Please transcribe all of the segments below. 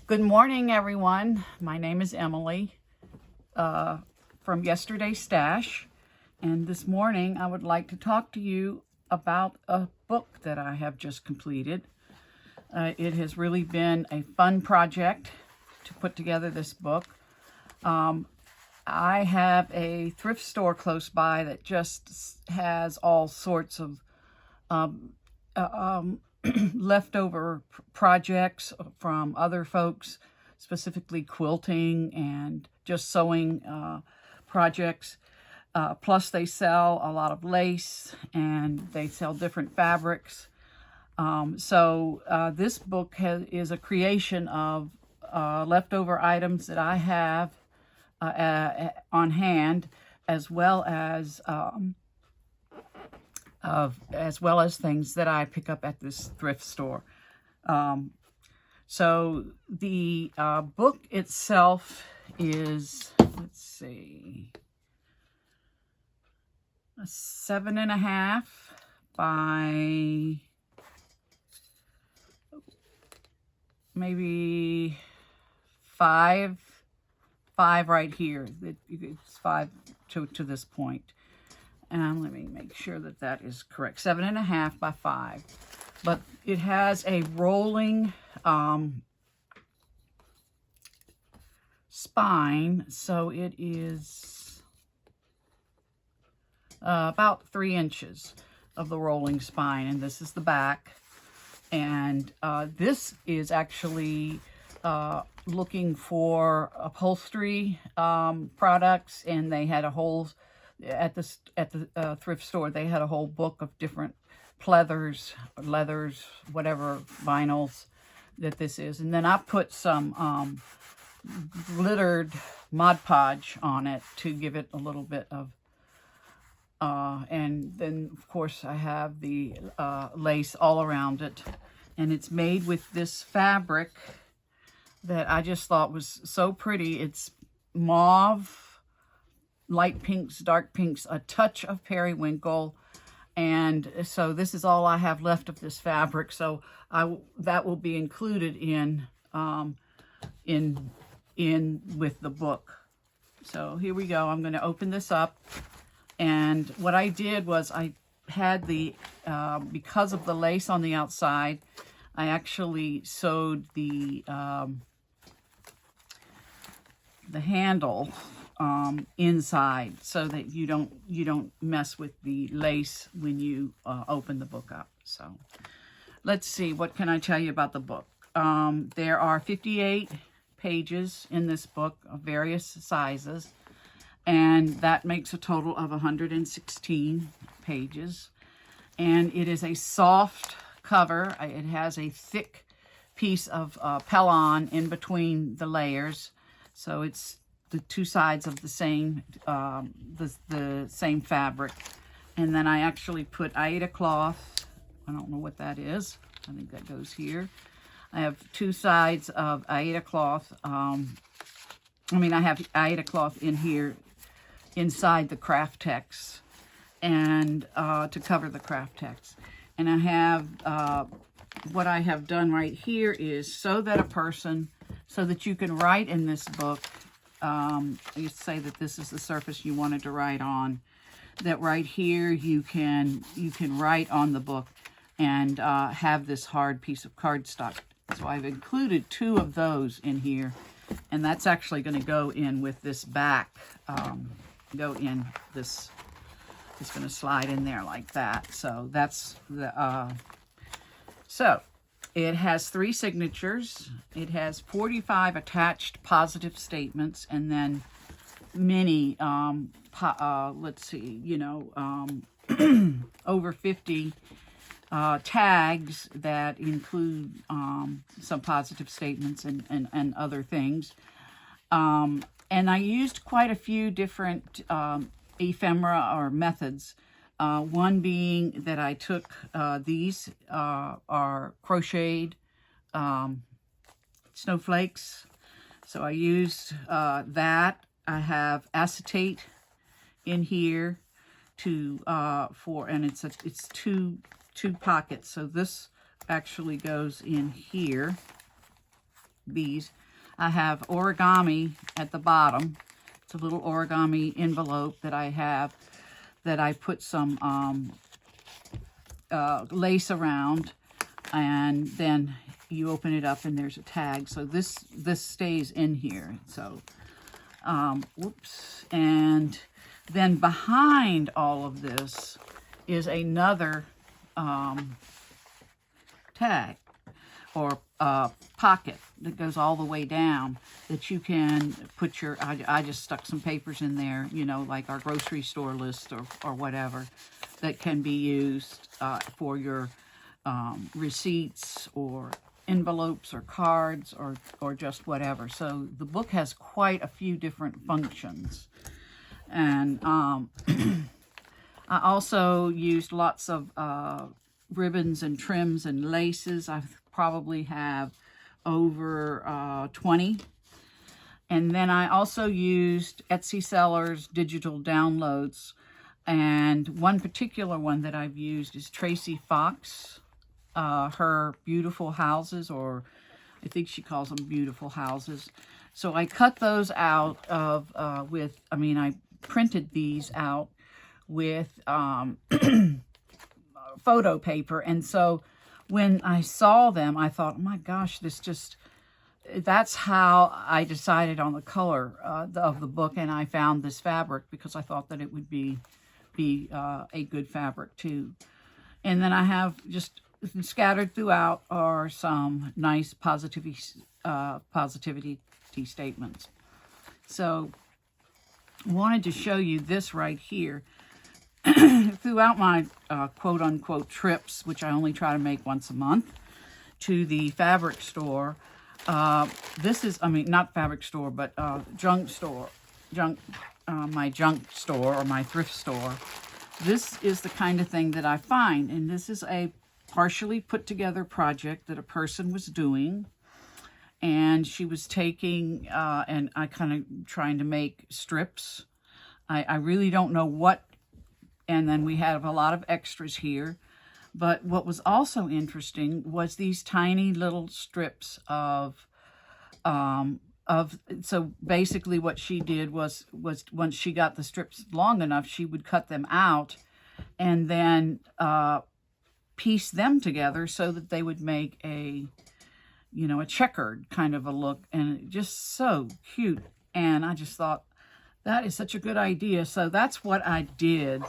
Good morning, everyone. My name is Emily from Yesterday's Stash, and this morning I would like to talk to you about a book that I have just completed. It has really been a fun project to put together this book. I have a thrift store close by that just has all sorts of leftover projects from other folks, specifically quilting and just sewing projects. Plus they sell a lot of lace and they sell different fabrics. So this book is a creation of leftover items that I have on hand, as well as things that I pick up at this thrift store. So the book itself is, let's see, 7.5 by maybe 5 right here. It's 5 to this point. And let me make sure that that is correct. 7.5 by 5. But it has a rolling spine, so it is about 3 inches of the rolling spine, and this is the back. And this is actually looking for upholstery products, and they had a whole at the thrift store. They had a whole book of different pleathers, leathers, whatever vinyls that this is. And then I put some glittered Mod Podge on it to give it a little bit of and then of course I have the lace all around it, and it's made with this fabric that I just thought was so pretty. It's mauve, light pinks, dark pinks, a touch of periwinkle, and so this is all I have left of this fabric. So that will be included in with the book. So here we go. I'm going to open this up, and what I did was I had the because of the lace on the outside, I actually sewed the handle inside, so that you don't mess with the lace when you open the book up. So let's see, what can I tell you about the book? There are 58 pages in this book of various sizes, and that makes a total of 116 pages. And it is a soft cover. It has a thick piece of Pellon in between the layers, so it's the two sides of the same the same fabric. And then I actually put Aida cloth. I don't know what that is. I think that goes here. I have two sides of Aida cloth. I have Aida cloth in here inside the craft text, and to cover the craft text. And I have what I have done right here is so that you can write in this book. You say that this is the surface you wanted to write on, that right here you can write on the book and have this hard piece of cardstock. So I've included 2 of those in here, and that's actually going to go in with this back. It's going to slide in there like that. So that's the so it has 3 signatures. It has 45 attached positive statements, and then many, let's see, over 50 tags that include some positive statements and other things. And I used quite a few different ephemera or methods. One being that I took these are crocheted snowflakes, so I used that. I have acetate in here and it's two pockets, so this actually goes in here, these. I have origami at the bottom. It's a little origami envelope that I have, that I put some lace around, and then you open it up and there's a tag. So this stays in here. So, whoops. And then behind all of this is another tag, or pocket that goes all the way down, that you can put your, I just stuck some papers in there, you know, like our grocery store list or whatever, that can be used for your receipts or envelopes or cards or just whatever. So the book has quite a few different functions. And I also used lots of ribbons and trims and laces. I probably have over 20. And then I also used Etsy sellers digital downloads. And one particular one that I've used is Tracy Fox, her beautiful houses, or I think she calls them beautiful houses. So I cut those out of, I printed these out with photo paper. And so when I saw them, I thought, oh my gosh, that's how I decided on the color of the book. And I found this fabric because I thought that it would be a good fabric too. And then I have just scattered throughout are some nice positivity statements. So I wanted to show you this right here. Throughout my quote-unquote trips, which I only try to make once a month, to the fabric store, this is, not fabric store, but my junk store or my thrift store. This is the kind of thing that I find, and this is a partially put together project that a person was doing, and she was taking, and I kind of trying to make strips. I really don't know what. And then we have a lot of extras here. But what was also interesting was these tiny little strips so basically what she did was once she got the strips long enough, she would cut them out and then piece them together so that they would make a checkered kind of a look, and just so cute. And I just thought, that is such a good idea. So that's what I did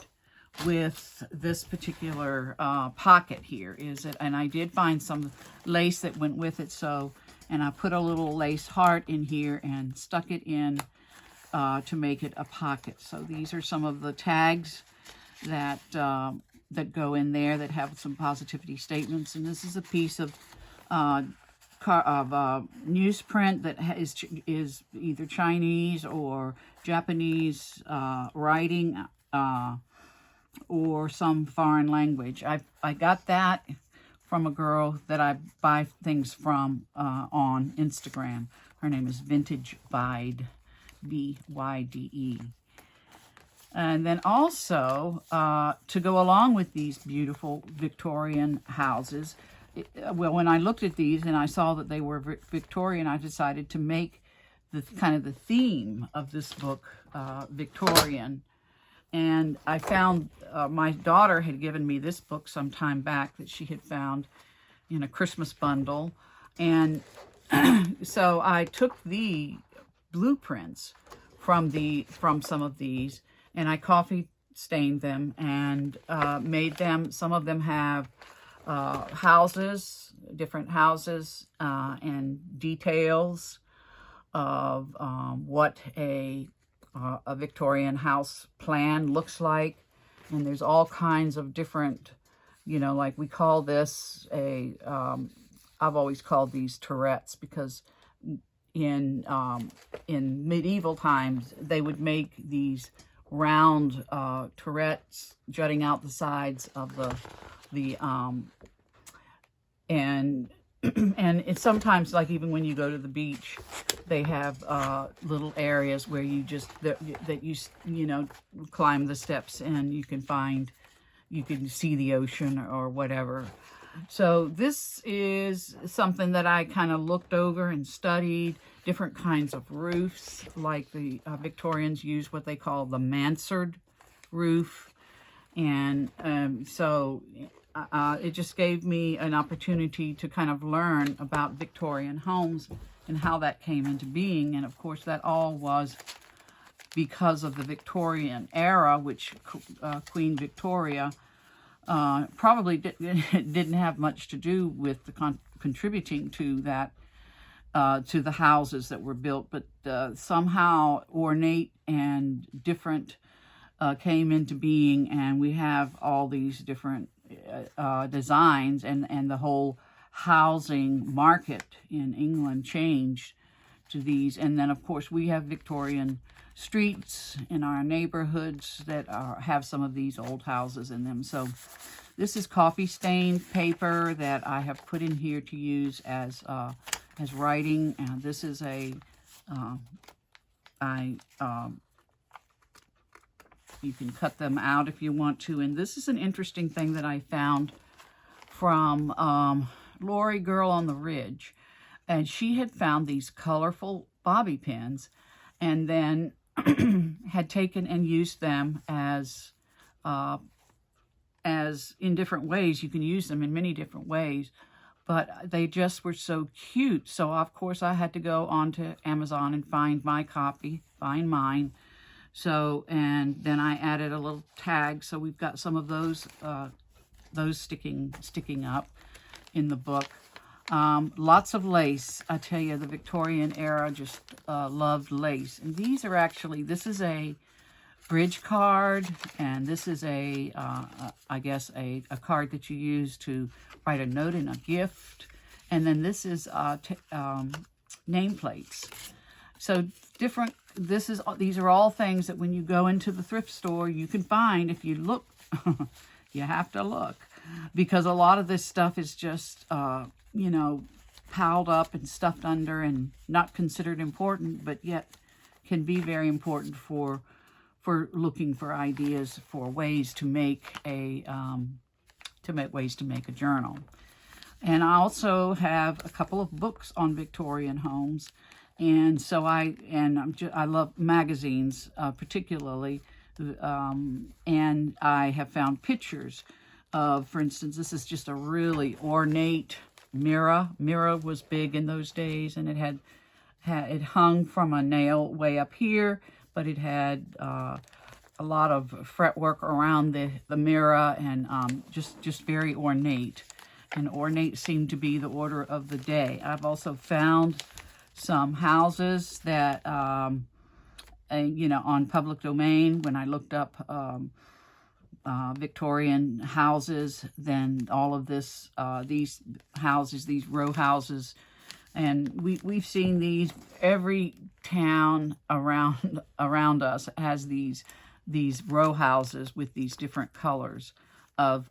with this particular pocket here, and I did find some lace that went with it, and I put a little lace heart in here and stuck it in to make it a pocket. So these are some of the tags that go in there that have some positivity statements, and this is a piece of newsprint that is either Chinese or Japanese writing, or some foreign language. I got that from a girl that I buy things from on Instagram. Her name is Vintage Bide, B-Y-D-E. And then also, to go along with these beautiful Victorian houses, when I looked at these and I saw that they were Victorian, I decided to make the theme of this book Victorian. And I found, my daughter had given me this book some time back that she had found in a Christmas bundle. And so I took the blueprints from some of these, and I coffee stained them and made them. Some of them have different houses, and details of what a Victorian house plan looks like. And there's all kinds of different, like we call this I've always called these turrets, because in medieval times they would make these round turrets jutting out the sides of and it's sometimes, like, even when you go to the beach, they have little areas where you just that you climb the steps and you can see the ocean or whatever. So this is something that I kind of looked over and studied, different kinds of roofs, like the Victorians used what they call the mansard roof. And so it just gave me an opportunity to kind of learn about Victorian homes and how that came into being. And of course, that all was because of the Victorian era, which Queen Victoria probably didn't have much to do with the contributing to that, to the houses that were built, but somehow ornate and different came into being, and we have all these different designs, and the whole housing market in England changed to these. And then of course we have Victorian streets in our neighborhoods that have some of these old houses in them. So this is coffee stained paper that I have put in here to use as writing, and this is a you can cut them out if you want to. And this is an interesting thing that I found from Lori Girl on the Ridge, and she had found these colorful bobby pins, and then had taken and used them as in different ways. You can use them in many different ways, but they just were so cute. So of course I had to go onto Amazon and find my copy, find mine. So, and then I added a little tag, so we've got some of those sticking up in the book. Lots of lace. I tell you, the Victorian era just loved lace. And these are actually, this is a bridge card, and this is a, I guess, a card that you use to write a note in a gift. And then this is nameplates. So different, these are all things that when you go into the thrift store, you can find if you look. You have to look, because a lot of this stuff is just, you know, piled up and stuffed under and not considered important, but yet can be very important for looking for ideas for ways to make a journal. And I also have a couple of books on Victorian homes, and so I love magazines particularly. And I have found pictures of, for instance, this is just a really ornate mirror. Mirror was big in those days, and it hung from a nail way up here, but it had a lot of fretwork around the mirror, and just very ornate. And ornate seemed to be the order of the day. I've also found some houses that you know, on public domain. When I looked up Victorian houses, then all of this, these houses, these row houses, and we've seen these. Every town around us has these row houses with these different colors of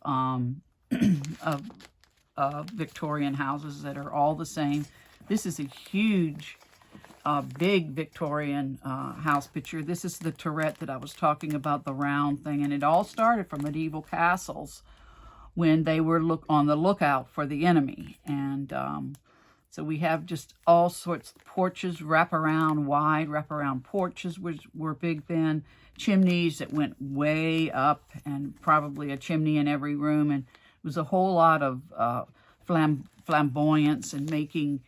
Victorian houses that are all the same. This is a huge, big Victorian house picture. This is the turret that I was talking about, the round thing, and it all started from medieval castles when they were on the lookout for the enemy. And so we have just all sorts of porches, wide wraparound porches were big then. Chimneys that went way up, and probably a chimney in every room, and it was a whole lot of flamboyance and making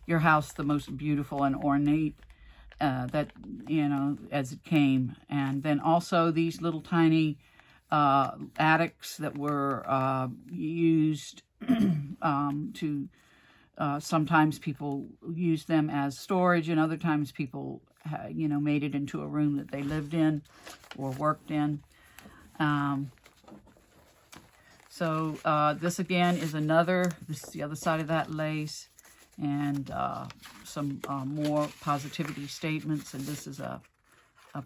your house the most beautiful and ornate that, you know, as it came. And then also these little tiny attics that were used to, sometimes people use them as storage, and other times people, you know, made it into a room that they lived in or worked in. So this again is this is the other side of that lace, and some more positivity statements. And this is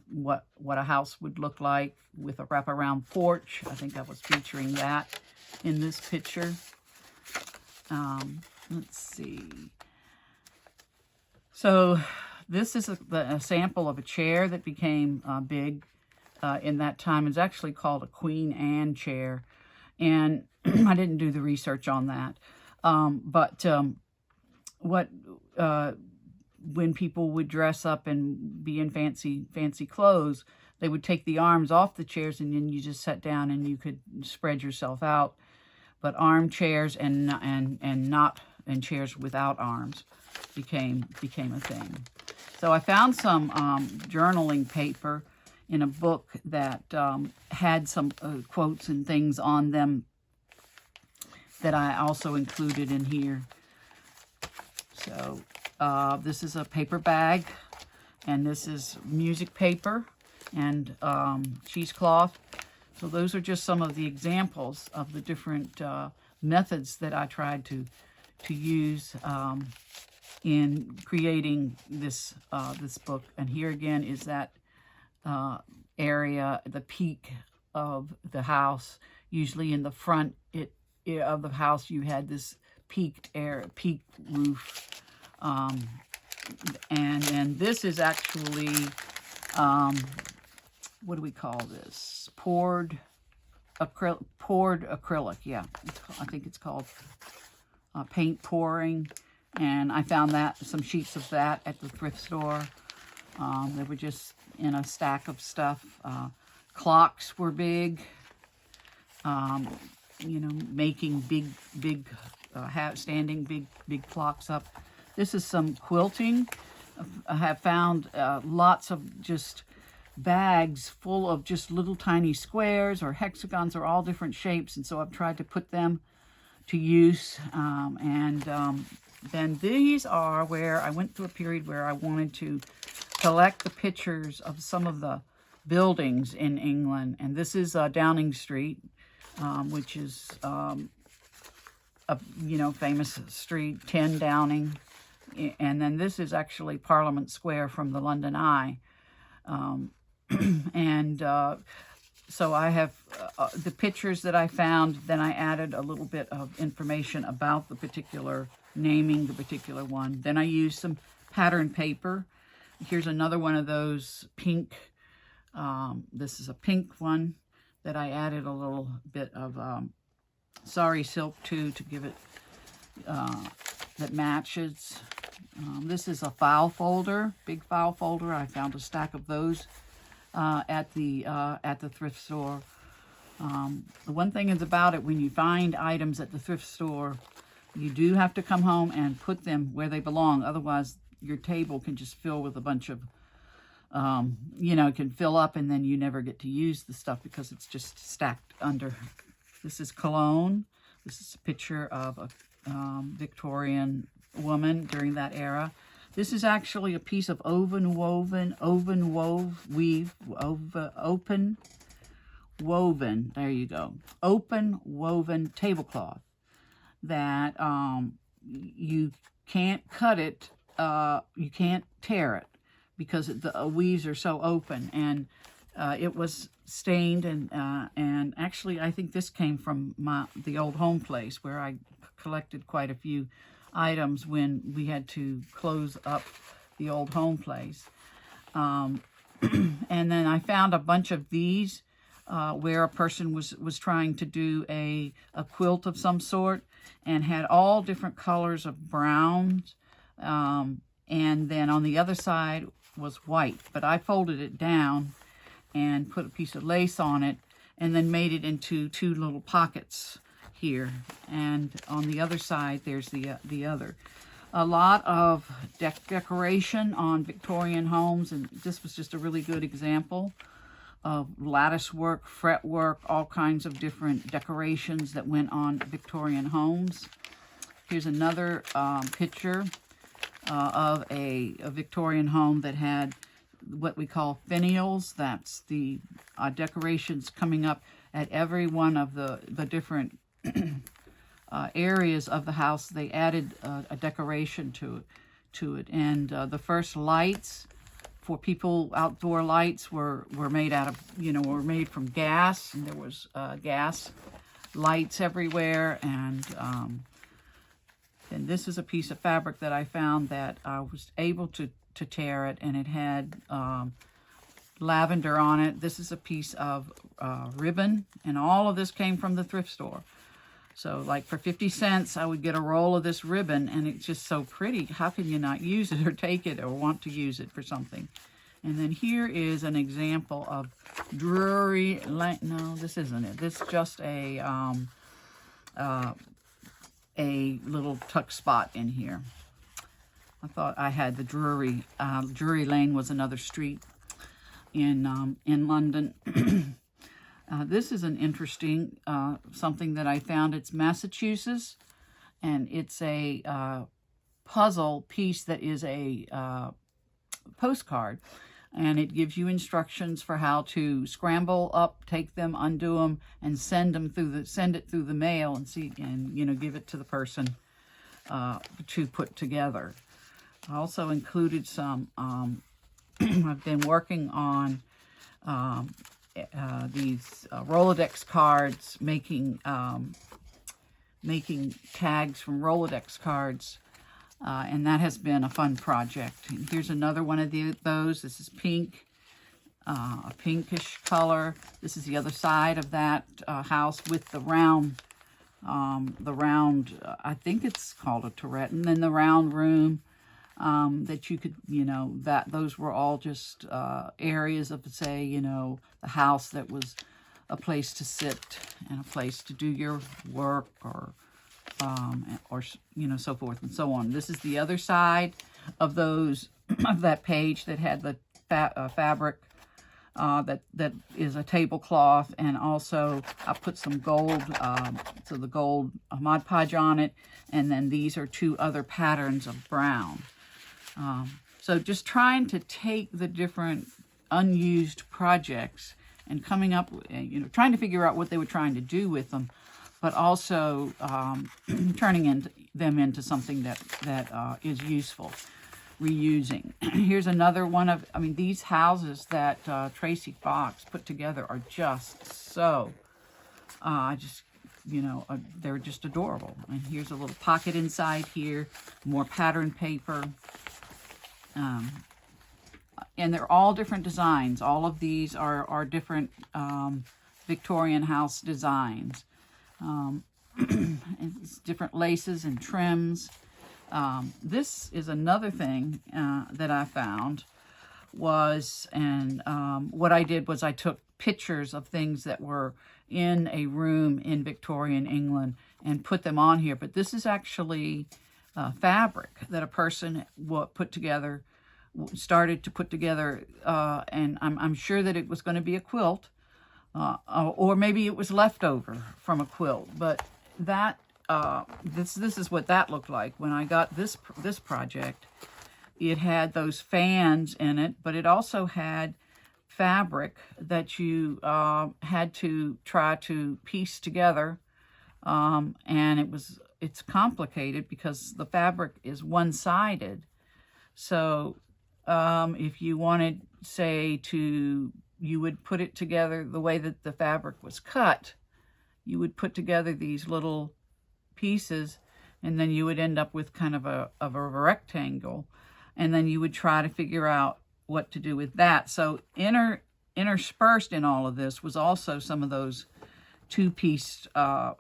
what a house would look like with a wraparound porch. I think I was featuring that in this picture. Let's see. So this is a sample of a chair that became big in that time. It's actually called a Queen Anne chair. And I didn't do the research on that. When people would dress up and be in fancy clothes, they would take the arms off the chairs, and then you just sat down and you could spread yourself out. But armchairs and chairs without arms became a thing. So I found some journaling paper in a book that had some quotes and things on them that I also included in here. So this is a paper bag, and this is music paper and cheesecloth. So those are just some of the examples of the different methods that I tried to use in creating this book. And here again is that area, the peak of the house. Usually in the front of the house, you had this peaked roof. And this is actually, what do we call this? Poured acrylic. Yeah, I think it's called paint pouring. And I found some sheets of that at the thrift store. They were just in a stack of stuff. Clocks were big. Making big standing big clocks up. This is some quilting. I have found lots of just bags full of just little tiny squares or hexagons or all different shapes, and so I've tried to put them to use. Then these are where I went through a period where I wanted to collect the pictures of some of the buildings in England, and this is Downing Street, which is a famous street, 10 Downing. And then this is actually Parliament Square from the London Eye. So I have the pictures that I found, then I added a little bit of information about the particular, naming the particular one. Then I used some pattern paper. Here's another one of those pink, this is a pink one that I added a little bit of sari silk to give it, that matches. This is a file folder, big file folder. I found a stack of those at the thrift store. The one thing is about it, when you find items at the thrift store, you do have to come home and put them where they belong. Otherwise, your table can just fill with a bunch of, it can fill up, and then you never get to use the stuff because it's just stacked under. This is cologne. This is a picture of a Victorian woman during that era. This is actually a piece of open woven, there you go, open woven tablecloth that you can't cut it, you can't tear it because the weaves are so open, and it was stained, and actually I think this came from the old home place where I collected quite a few items when we had to close up the old home place. And then I found a bunch of these where a person was trying to do a quilt of some sort and had all different colors of browns. And then on the other side was white, but I folded it down and put a piece of lace on it and then made it into two little pockets here, and on the other side there's the other. A lot of decoration on Victorian homes, and this was just a really good example of lattice work, fretwork, all kinds of different decorations that went on Victorian homes. Here's another picture of a Victorian home that had what we call finials. That's the decorations coming up at every one of the different areas of the house. They added a decoration to it. And the first lights for people, outdoor lights, were made out of, were made from gas, and there was gas lights everywhere. And this is a piece of fabric that I found that I was able to tear it, and it had lavender on it. This is a piece of ribbon, and all of this came from the thrift store. So like for 50 cents, I would get a roll of this ribbon, and it's just so pretty. How can you not use it or take it or want to use it for something? And then here is an example of Drury Lane. No, this isn't it. This is just a little tuck spot in here. I thought I had the Drury Lane was another street in London. This is an interesting something that I found. It's Massachusetts, and it's a puzzle piece that is a postcard, and it gives you instructions for how to scramble up, take them, undo them, and send it through the mail, and give it to the person to put together. I also included some. I've been working on these Rolodex cards, making tags from Rolodex cards, and that has been a fun project. And here's another one of those. This is pink, a pinkish color. This is the other side of that house with the round. I think it's called a turret, and then the round room. That you could, those were all just areas of, say, the house that was a place to sit and a place to do your work or so forth and so on. This is the other side of that page that had the fabric that is a tablecloth, and also I put some gold, so the gold Mod Podge on it, and then these are two other patterns of brown. So just trying to take the different unused projects and coming up, trying to figure out what they were trying to do with them, but also turning them into something that is useful, reusing. Here's another one of, these houses that Tracy Fox put together are just so, they're just adorable. And here's a little pocket inside here, more pattern paper. And they're all different designs. All of these are different Victorian house designs. And it's different laces and trims. This is another thing that I found was, and what I did was I took pictures of things that were in a room in Victorian England and put them on here. But this is actually fabric that a person started to put together, and I'm sure that it was going to be a quilt, or maybe it was leftover from a quilt. But that this is what that looked like when I got this project. It had those fans in it, but it also had fabric that you had to try to piece together, and it's complicated because the fabric is one-sided. So if you wanted, say, you would put it together the way that the fabric was cut. You would put together these little pieces, and then you would end up with kind of a rectangle, and then you would try to figure out what to do with that. So interspersed in all of this was also some of those two-piece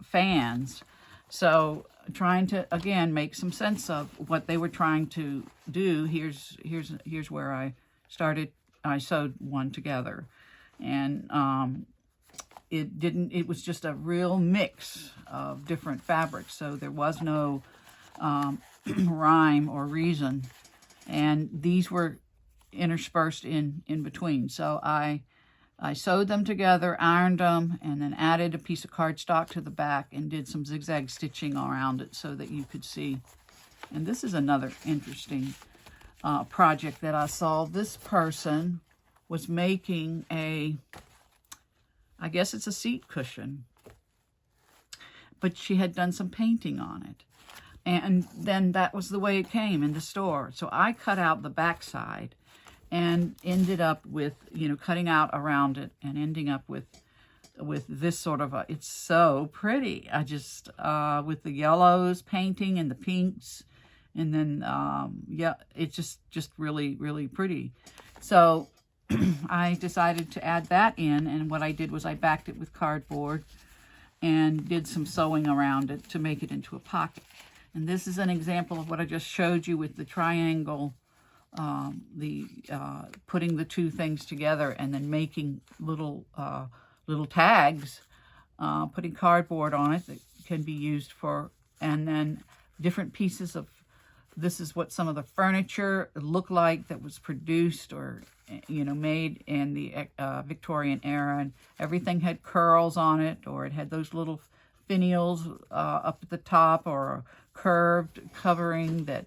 fans. So trying to, again, make some sense of what they were trying to do. Here's where I started. I sewed one together, and it was just a real mix of different fabrics, so there was no rhyme or reason, and these were interspersed in between. So I sewed them together, ironed them, and then added a piece of cardstock to the back and did some zigzag stitching around it so that you could see. And this is another interesting project that I saw. This person was making I guess it's a seat cushion, but she had done some painting on it. And then that was the way it came in the store. So I cut out the back side and ended up with, cutting out around it and ending up with this sort of it's so pretty. I just, with the yellows painting and the pinks, and then, yeah, it's just really, really pretty. So I decided to add that in, and what I did was I backed it with cardboard and did some sewing around it to make it into a pocket. And this is an example of what I just showed you with the triangle, putting the two things together and then making little tags, putting cardboard on it that can be used for, and then different pieces of, this is what some of the furniture looked like that was produced or, made in the Victorian era, and everything had curls on it, or it had those little finials up at the top, or curved covering that,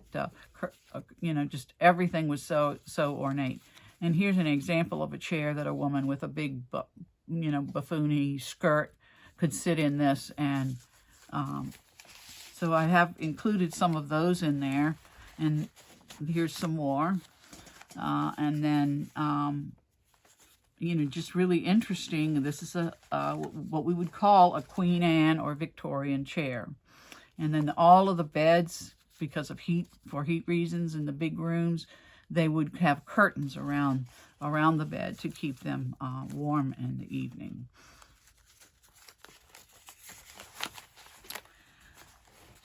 just everything was so ornate. And here's an example of a chair that a woman with a big, buffoony skirt could sit in this, and so I have included some of those in there, and here's some more. And then, just really interesting. This is what we would call a Queen Anne or Victorian chair. And then all of the beds, because of heat reasons in the big rooms, they would have curtains around the bed to keep them warm in the evening.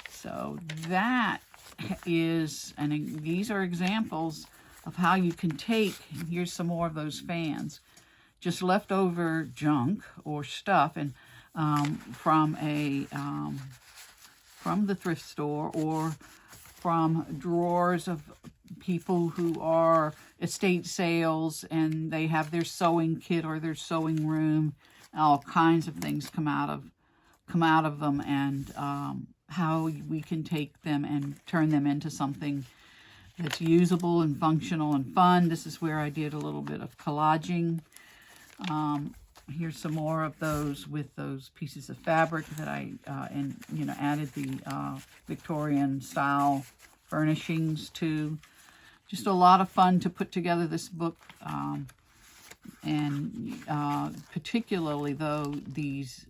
So that is, and these are examples of how you can take, and here's some more of those fans, just leftover junk or stuff, and from the thrift store or from drawers of people who are estate sales, and they have their sewing kit or their sewing room. All kinds of things come out of them, and how we can take them and turn them into something that's usable and functional and fun. This is where I did a little bit of collaging. Here's some more of those with those pieces of fabric that I added the Victorian style furnishings to. Just a lot of fun to put together this book, and particularly though these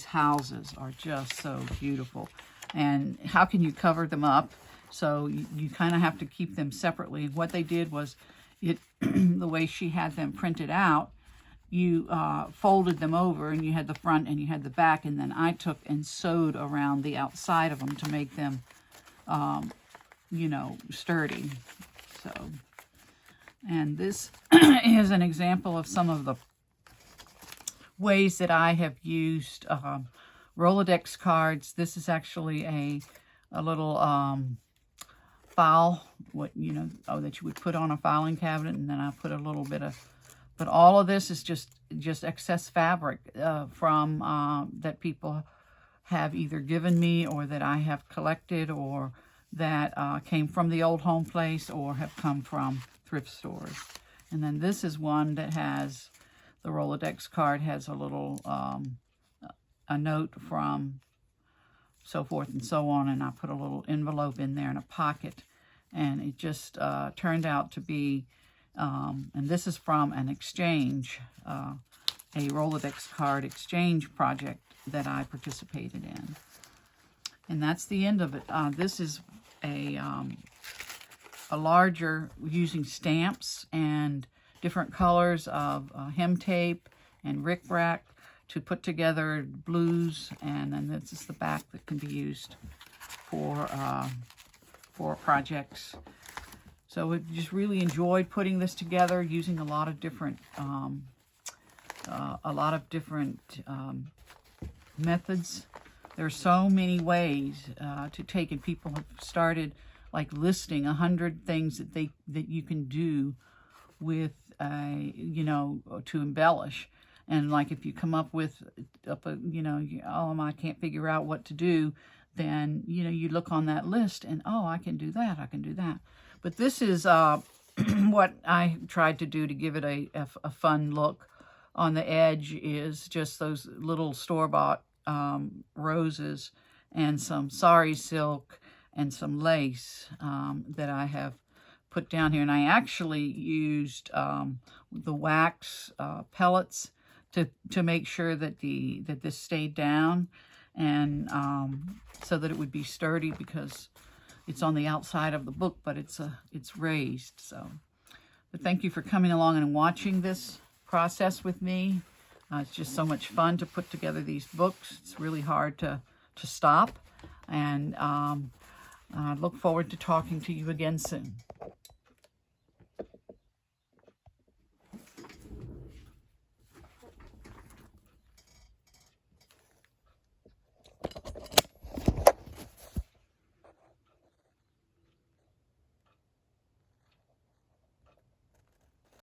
houses are just so beautiful. And how can you cover them up? So you kind of have to keep them separately. What they did was, the way she had them printed out, you folded them over, and you had the front and you had the back, and then I took and sewed around the outside of them to make them, sturdy. So, and this is an example of some of the ways that I have used Rolodex cards. This is actually a little file, that you would put on a filing cabinet, and then I put a little bit of, but all of this is just excess fabric from that people have either given me, or that I have collected, or that came from the old home place, or have come from thrift stores. And then this is one that has, the Rolodex card has a little a note from so forth and so on, and I put a little envelope in there in a pocket, and it just turned out to be, and this is from an exchange, a Rolodex card exchange project that I participated in. And that's the end of it. This is a larger, using stamps and different colors of hem tape and rickrack to put together blues, and then this is the back that can be used for projects. So we just really enjoyed putting this together, using a lot of different methods. There are so many ways to take, and people have started like listing 100 things that you can do with to embellish. And like if you come up with I can't figure out what to do, then you look on that list and, oh, I can do that, I can do that. But this is what I tried to do to give it a fun look. On the edge is just those little store-bought roses and some sari silk and some lace that I have put down here. And I actually used the wax pellets to make sure that this stayed down, and so that it would be sturdy, because it's on the outside of the book, but it's raised. So But thank you for coming along and watching this process with me. It's just so much fun to put together these books. It's really hard to stop. And I look forward to talking to you again soon.